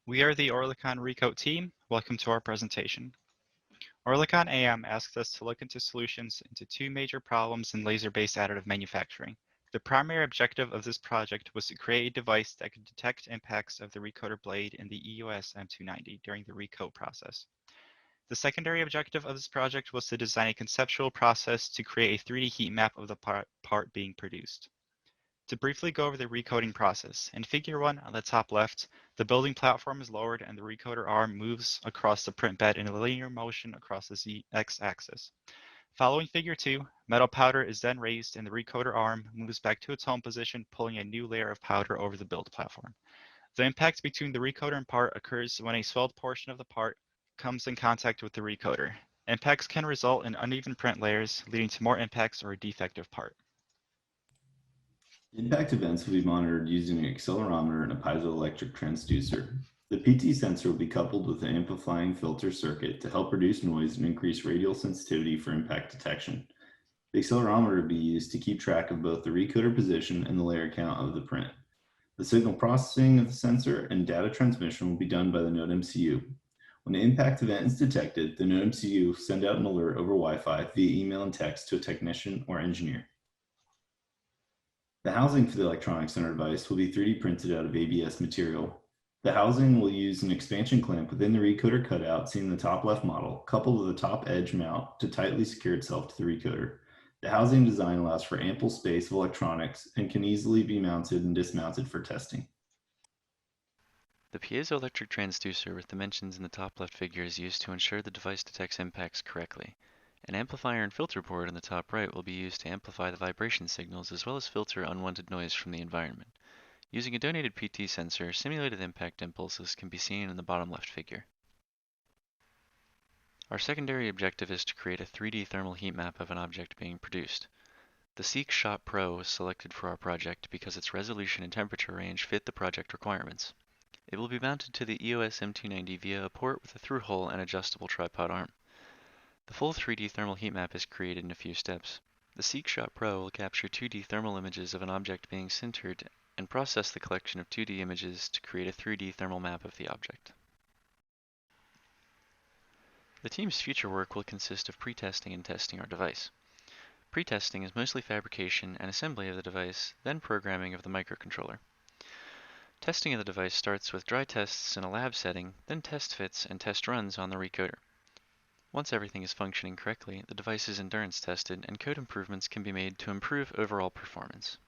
We are the Oerlikon Recode team. Welcome to our presentation. Oerlikon AM asks us to look into solutions into two major problems in laser-based additive manufacturing. The primary objective of this project was to create a device that could detect impacts of the recoder blade in the EUS M290 during the recode process. The secondary objective of this project was to design a conceptual process to create a 3D heat map of the part being produced. To briefly go over the recoding process, in Figure 1 on the top left, the building platform is lowered and the recoder arm moves across the print bed in a linear motion across the ZX axis. Following Figure 2, metal powder is then raised and the recoder arm moves back to its home position, pulling a new layer of powder over the build platform. The impact between the recoder and part occurs when a swelled portion of the part comes in contact with the recoder. Impacts can result in uneven print layers, leading to more impacts or a defective part. Impact events will be monitored using an accelerometer and a piezoelectric transducer. The PT sensor will be coupled with an amplifying filter circuit to help reduce noise and increase radial sensitivity for impact detection. The accelerometer will be used to keep track of both the recoder position and the layer count of the print. The signal processing of the sensor and data transmission will be done by the Node MCU. When an impact event is detected, the Node MCU will send out an alert over Wi-Fi via email and text to a technician or engineer. The housing for the electronic center device will be 3D printed out of ABS material. The housing will use an expansion clamp within the recoder cutout seen in the top left model, coupled with a top edge mount to tightly secure itself to the recoder. The housing design allows for ample space of electronics and can easily be mounted and dismounted for testing. The piezoelectric transducer with dimensions in the top left figure is used to ensure the device detects impacts correctly. An amplifier and filter board in the top right will be used to amplify the vibration signals as well as filter unwanted noise from the environment. Using a donated PT sensor, simulated impact impulses can be seen in the bottom left figure. Our secondary objective is to create a 3D thermal heat map of an object being produced. The Seek Shot Pro was selected for our project because its resolution and temperature range fit the project requirements. It will be mounted to the EOS M290 via a port with a through hole and adjustable tripod arm. The full 3D thermal heat map is created in a few steps. The Seek Shot Pro will capture 2D thermal images of an object being sintered and process the collection of 2D images to create a 3D thermal map of the object. The team's future work will consist of pre-testing and testing our device. Pre-testing is mostly fabrication and assembly of the device, then programming of the microcontroller. Testing of the device starts with dry tests in a lab setting, then test fits and test runs on the recoder. Once everything is functioning correctly, the device is endurance tested and code improvements can be made to improve overall performance.